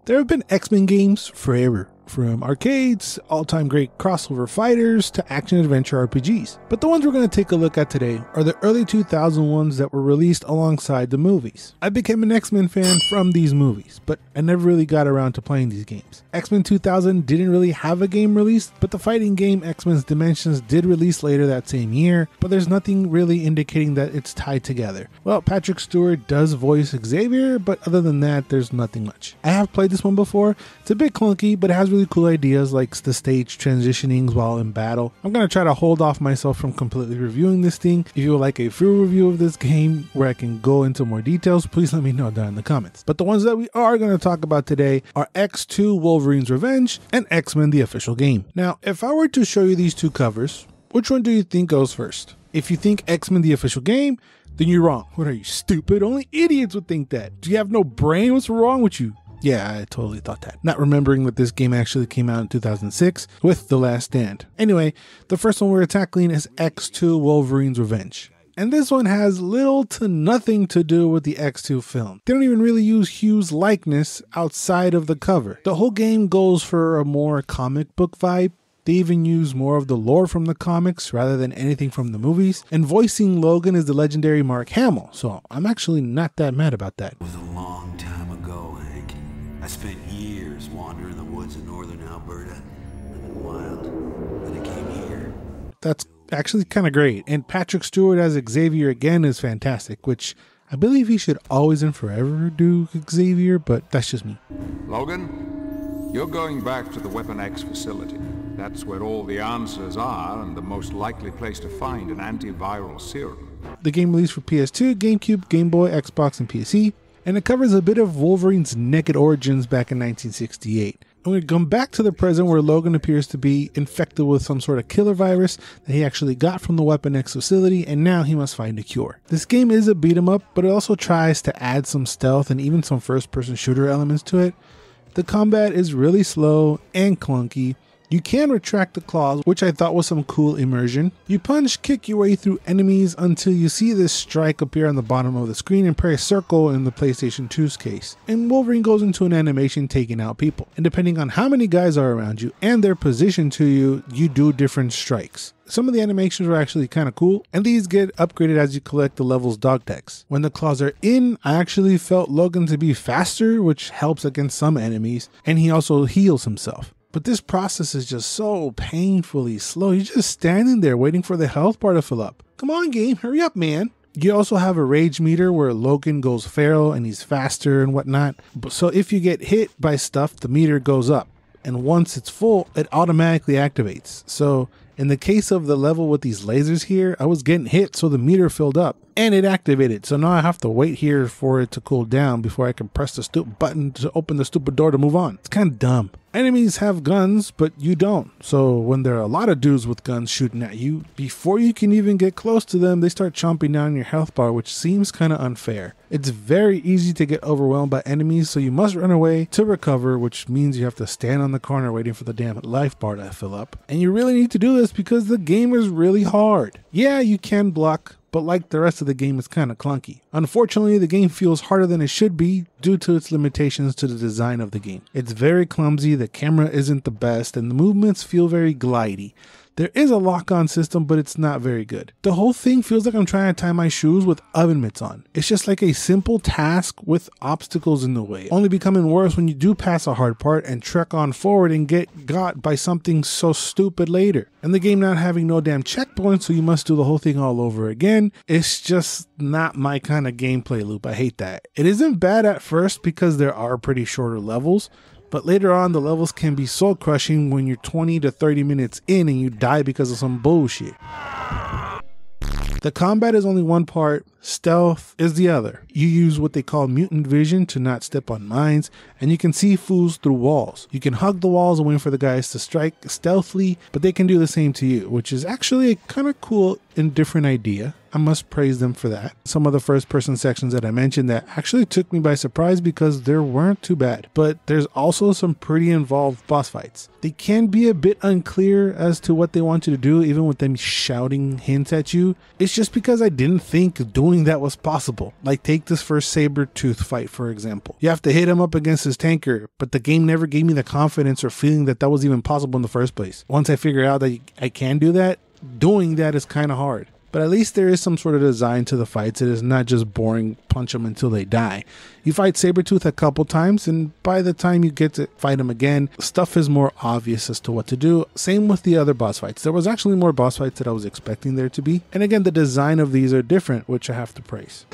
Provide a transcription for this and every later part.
There have been X-Men games forever, from arcades, all-time great crossover fighters, to action-adventure RPGs. But the ones we're going to take a look at today are the early 2000 ones that were released alongside the movies. I became an X-Men fan from these movies, but I never really got around to playing these games. X-Men 2000 didn't really have a game released, but the fighting game X-Men's Dimensions did release later that same year, but there's nothing really indicating that it's tied together. Well, Patrick Stewart does voice Xavier, but other than that, there's nothing much. I have played this one before. It's a bit clunky, but it has really cool ideas like the stage transitionings while in battle. I'm going to try to hold off myself from completely reviewing this thing. If you would like a full review of this game where I can go into more details, please let me know down in the comments. But the ones that we are going to talk about today are X2 Wolverine's Revenge and X-Men the official game. Now, if I were to show you these two covers, which one do you think goes first? If you think X-Men the official game, then you're wrong. What are you, stupid? Only idiots would think that. Do you have no brain? What's wrong with you? Yeah, I totally thought that. Not remembering that this game actually came out in 2006 with The Last Stand. Anyway, the first one we're tackling is X2 Wolverine's Revenge. And this one has little to nothing to do with the X2 film. They don't even really use Hugh's likeness outside of the cover. The whole game goes for a more comic book vibe. They even use more of the lore from the comics rather than anything from the movies. And voicing Logan is the legendary Mark Hamill, so I'm actually not that mad about that. It was a long time ago, Hank. I spent years wandering the woods of northern Alberta, living wild. Then I came here. That's actually kind of great. And Patrick Stewart as Xavier again is fantastic, which I believe he should always and forever do Xavier, but that's just me. Logan, you're going back to the Weapon X facility. That's where all the answers are and the most likely place to find an antiviral serum. The game released for PS2, GameCube, Game Boy, Xbox, and PC, and it covers a bit of Wolverine's naked origins back in 1968. And we come back to the present where Logan appears to be infected with some sort of killer virus that he actually got from the Weapon X facility, and now he must find a cure. This game is a beat 'em up, but it also tries to add some stealth and even some first-person shooter elements to it. The combat is really slow and clunky. You can retract the claws, which I thought was some cool immersion. You punch, kick your way through enemies until you see this strike appear on the bottom of the screen and press circle in the PlayStation 2's case. And Wolverine goes into an animation taking out people. And depending on how many guys are around you and their position to you, you do different strikes. Some of the animations are actually kind of cool, and these get upgraded as you collect the level's dog tags. When the claws are in, I actually felt Logan to be faster, which helps against some enemies, and he also heals himself. But this process is just so painfully slow. You're just standing there waiting for the health bar to fill up. Come on, game, hurry up, man. You also have a rage meter where Logan goes feral and he's faster and whatnot. So if you get hit by stuff, the meter goes up. And once it's full, it automatically activates. So in the case of the level with these lasers here, I was getting hit, so the meter filled up and it activated. So now I have to wait here for it to cool down before I can press the stupid button to open the stupid door to move on. It's kind of dumb. Enemies have guns, but you don't. So when there are a lot of dudes with guns shooting at you, before you can even get close to them, they start chomping down your health bar, which seems kind of unfair. It's very easy to get overwhelmed by enemies, so you must run away to recover, which means you have to stand on the corner waiting for the damn life bar to fill up. And you really need to do this because the game is really hard. Yeah, you can block, but like the rest of the game, it's kind of clunky. Unfortunately, the game feels harder than it should be due to its limitations to the design of the game. It's very clumsy, the camera isn't the best, and the movements feel very glidey. There is a lock-on system, but it's not very good. The whole thing feels like I'm trying to tie my shoes with oven mitts on. It's just like a simple task with obstacles in the way, only becoming worse when you do pass a hard part and trek on forward and get got by something so stupid later. And the game not having no damn checkpoints, so you must do the whole thing all over again. It's just not my kind of gameplay loop. I hate that. It isn't bad at first because there are pretty shorter levels, but later on, the levels can be soul crushing when you're 20 to 30 minutes in and you die because of some bullshit. The combat is only one part, stealth is the other. You use what they call mutant vision to not step on mines, and you can see fools through walls. You can hug the walls and wait for the guys to strike stealthily, but they can do the same to you, which is actually a kind of cool and different idea. I must praise them for that. Some of the first person sections that I mentioned that actually took me by surprise because they weren't too bad, but there's also some pretty involved boss fights. They can be a bit unclear as to what they want you to do, even with them shouting hints at you. It's just because I didn't think doing doing that was possible. Like take this first Sabretooth fight for example. You have to hit him up against his tanker, but the game never gave me the confidence or feeling that that was even possible in the first place. Once I figure out that I can do that, doing that is kind of hard. But at least there is some sort of design to the fights. It is not just boring punch them until they die. You fight Sabretooth a couple times, and by the time you get to fight him again, stuff is more obvious as to what to do. Same with the other boss fights. There was actually more boss fights that I was expecting there to be. And again, the design of these are different, which I have to praise.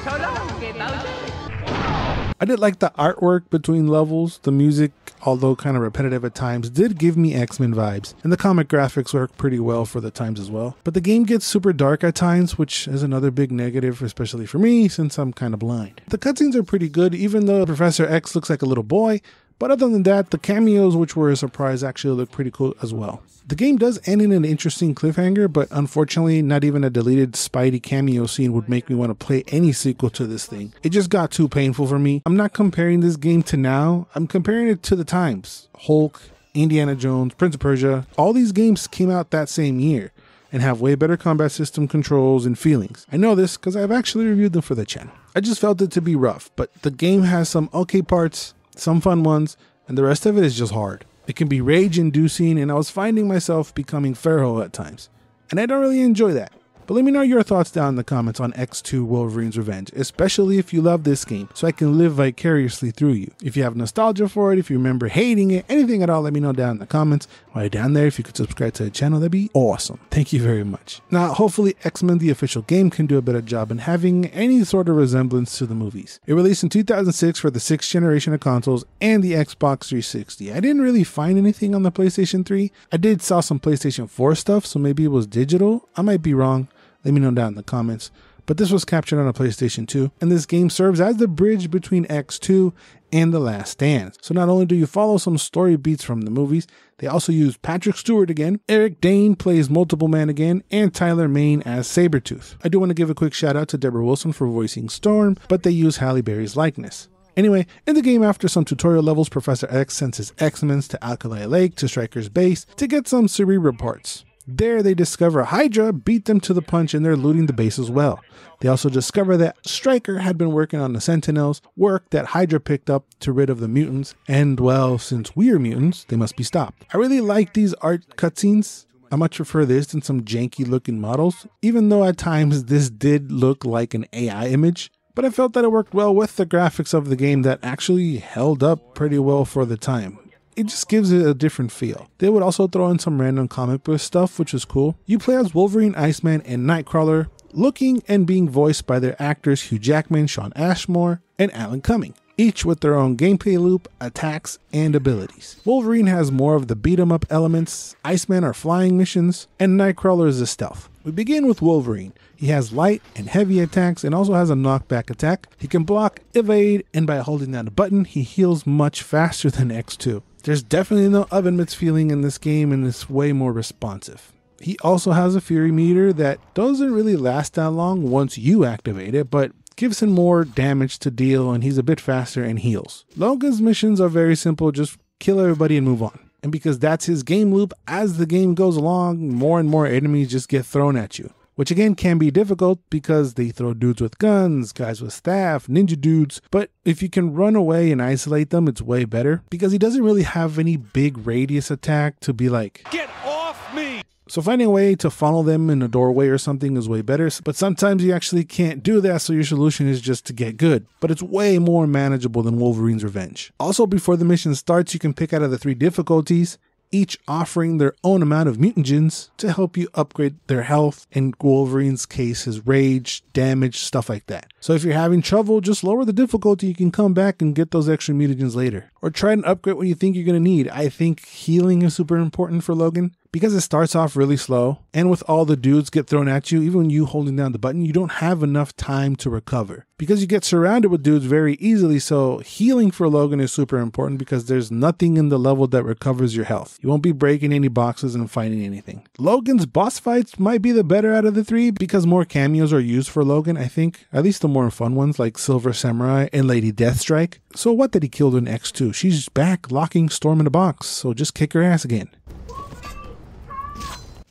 I did like the artwork between levels. The music, although kind of repetitive at times, did give me X-Men vibes, and the comic graphics work pretty well for the times as well. But the game gets super dark at times, which is another big negative, especially for me since I'm kind of blind. The cutscenes are pretty good, even though Professor X looks like a little boy, but other than that, the cameos, which were a surprise, actually look pretty cool as well. The game does end in an interesting cliffhanger, but unfortunately, not even a deleted Spidey cameo scene would make me want to play any sequel to this thing. It just got too painful for me. I'm not comparing this game to now, I'm comparing it to the times. Hulk, Indiana Jones, Prince of Persia, all these games came out that same year and have way better combat system controls and feelings. I know this because I've actually reviewed them for the channel. I just felt it to be rough, but the game has some okay parts, some fun ones, and the rest of it is just hard. It can be rage-inducing, and I was finding myself becoming feral at times. And I don't really enjoy that. But let me know your thoughts down in the comments on X2 Wolverine's Revenge, especially if you love this game, so I can live vicariously through you. If you have nostalgia for it, if you remember hating it, anything at all, let me know down in the comments. While you're down there, if you could subscribe to the channel, that'd be awesome. Thank you very much. Now, hopefully X-Men the official game can do a better job in having any sort of resemblance to the movies. It released in 2006 for the 6th generation of consoles and the Xbox 360. I didn't really find anything on the PlayStation 3. I did saw some PlayStation 4 stuff, so maybe it was digital. I might be wrong. Let me know down in the comments. But this was captured on a PlayStation 2, and this game serves as the bridge between X2 and The Last Stand. So not only do you follow some story beats from the movies, they also use Patrick Stewart again, Eric Dane plays Multiple Man again, and Tyler Mane as Sabretooth. I do want to give a quick shout out to Deborah Wilson for voicing Storm, but they use Halle Berry's likeness. Anyway, in the game, after some tutorial levels, Professor X sends his X-Men to Alkali Lake to Stryker's base to get some cerebral parts. There they discover HYDRA beat them to the punch and they're looting the base as well. They also discover that Stryker had been working on the Sentinels, work that HYDRA picked up to rid of the mutants, and well, since we're mutants, they must be stopped. I really like these art cutscenes. I much prefer this than some janky looking models, even though at times this did look like an AI image. But I felt that it worked well with the graphics of the game that actually held up pretty well for the time. It just gives it a different feel. They would also throw in some random comic book stuff, which is cool. You play as Wolverine, Iceman, and Nightcrawler, looking and being voiced by their actors Hugh Jackman, Shawn Ashmore, and Alan Cumming, each with their own gameplay loop, attacks, and abilities. Wolverine has more of the beat-em-up elements, Iceman are flying missions, and Nightcrawler is a stealth. We begin with Wolverine. He has light and heavy attacks and also has a knockback attack. He can block, evade, and by holding down a button, he heals much faster than X2. There's definitely no oven mitts feeling in this game and it's way more responsive. He also has a fury meter that doesn't really last that long once you activate it, but gives him more damage to deal and he's a bit faster and heals. Logan's missions are very simple, just kill everybody and move on. And because that's his game loop, as the game goes along, more and more enemies just get thrown at you. Which again can be difficult because they throw dudes with guns, guys with staff, ninja dudes, but if you can run away and isolate them, it's way better because he doesn't really have any big radius attack to be like, get off me! So finding a way to funnel them in a doorway or something is way better, but sometimes you actually can't do that, so your solution is just to get good, but it's way more manageable than Wolverine's Revenge. Also, before the mission starts, you can pick out of the 3 difficulties, each offering their own amount of mutagens to help you upgrade their health, in Wolverine's case his rage, damage, stuff like that. So if you're having trouble, just lower the difficulty, you can come back and get those extra mutagens later. Or try and upgrade what you think you're going to need. I think healing is super important for Logan because it starts off really slow, and with all the dudes get thrown at you, even when you holding down the button, you don't have enough time to recover because you get surrounded with dudes very easily. So healing for Logan is super important because there's nothing in the level that recovers your health. You won't be breaking any boxes and fighting anything. Logan's boss fights might be the better out of the 3 because more cameos are used for Logan, I think, at least the more fun ones like Silver Samurai and Lady Deathstrike. So what did he kill in X2? She's back locking Storm in a box, so just kick her ass again.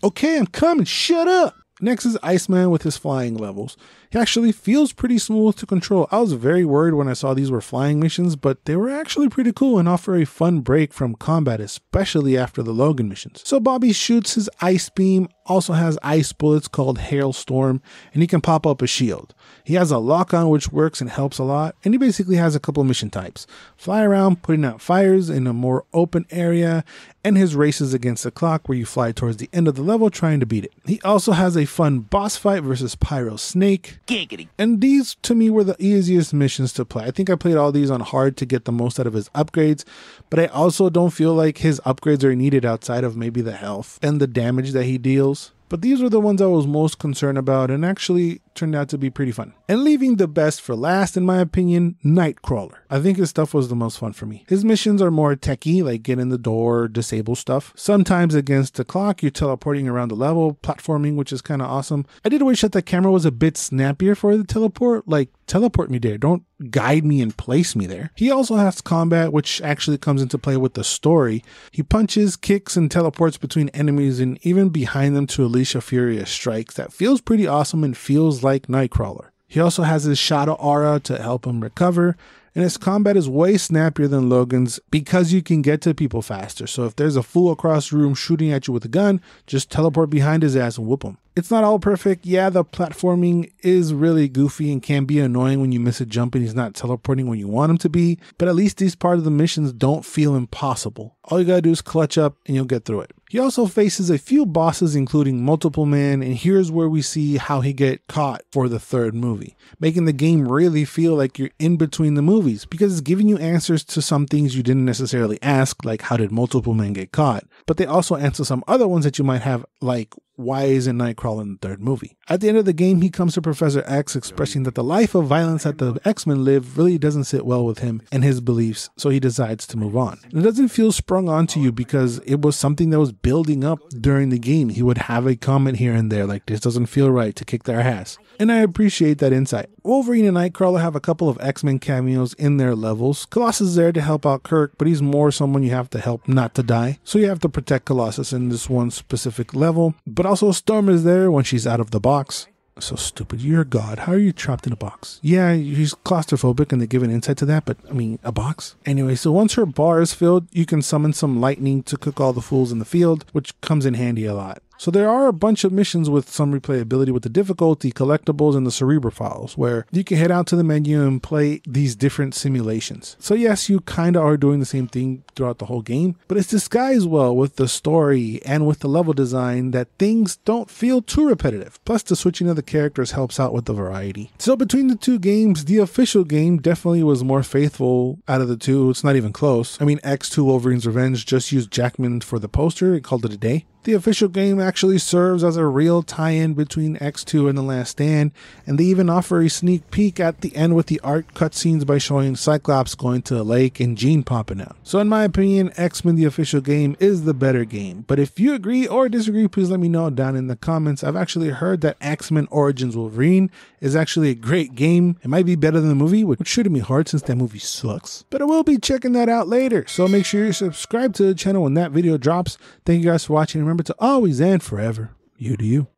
Okay, I'm coming, shut up! Next is Iceman with his flying levels. He actually feels pretty smooth to control. I was very worried when I saw these were flying missions, but they were actually pretty cool and offer a fun break from combat, especially after the Logan missions. So Bobby shoots his ice beam, also has ice bullets called Hailstorm, and he can pop up a shield. He has a lock-on which works and helps a lot, and he basically has a couple mission types. Fly around, putting out fires in a more open area, and his races against the clock where you fly towards the end of the level trying to beat it. He also has a fun boss fight versus Pyro Snake. Giggity. And these, to me, were the easiest missions to play. I think I played all these on hard to get the most out of his upgrades, but I also don't feel like his upgrades are needed outside of maybe the health and the damage that he deals. But these were the ones I was most concerned about and actually turned out to be pretty fun. And leaving the best for last, in my opinion, Nightcrawler. I think his stuff was the most fun for me. His missions are more techie, like get in the door, disable stuff. Sometimes against the clock, you're teleporting around the level, platforming, which is kind of awesome. I did wish that the camera was a bit snappier for the teleport, like teleport me there, don't guide me and place me there. He also has combat, which actually comes into play with the story. He punches, kicks, and teleports between enemies and even behind them to unleash a furious strikes that feels pretty awesome and feels like Nightcrawler. He also has his shadow aura to help him recover, and his combat is way snappier than Logan's because you can get to people faster. So if there's a fool across the room shooting at you with a gun, just teleport behind his ass and whoop him. It's not all perfect. Yeah, the platforming is really goofy and can be annoying when you miss a jump and he's not teleporting when you want him to be, but at least these parts of the missions don't feel impossible. All you gotta do is clutch up and you'll get through it. He also faces a few bosses including Multiple Man, and here's where we see how he get caught for the third movie, making the game really feel like you're in between the movies because it's giving you answers to some things you didn't necessarily ask, like how did Multiple Man get caught, but they also answer some other ones that you might have, like why isn't Nightcrawler in the third movie? At the end of the game, he comes to Professor X expressing that the life of violence that the X-Men live really doesn't sit well with him and his beliefs, so he decides to move on. And it doesn't feel sprung onto you because it was something that was building up during the game. He would have a comment here and there like, this doesn't feel right, to kick their ass. And I appreciate that insight. Wolverine and Nightcrawler have a couple of X-Men cameos in their levels. Colossus is there to help out Kirk, but he's more someone you have to help not to die. So you have to protect Colossus in this one specific level. But also Storm is there when she's out of the box. So stupid. You're a god. How are you trapped in a box? Yeah, she's claustrophobic and they give an insight to that, but I mean, a box? Anyway, so once her bar is filled, you can summon some lightning to cook all the fools in the field, which comes in handy a lot. So there are a bunch of missions with some replayability with the difficulty, collectibles, and the Cerebral files, where you can head out to the menu and play these different simulations. So yes, you kind of are doing the same thing throughout the whole game, but it's disguised well with the story and with the level design that things don't feel too repetitive. Plus the switching of the characters helps out with the variety. So between the two games, the official game definitely was more faithful out of the two. It's not even close. I mean, X2 Wolverine's Revenge just used Jackman for the poster. It called it a day. The official game actually serves as a real tie-in between X2 and The Last Stand, and they even offer a sneak peek at the end with the art cutscenes by showing Cyclops going to a lake and Jean popping out. So in my opinion, X-Men the official game is the better game, but if you agree or disagree, please let me know down in the comments. I've actually heard that X-Men Origins Wolverine is actually a great game. It might be better than the movie, which shouldn't be hard since that movie sucks, but I will be checking that out later. So make sure you subscribe to the channel when that video drops. Thank you guys for watching. Remember to always and forever, you do you.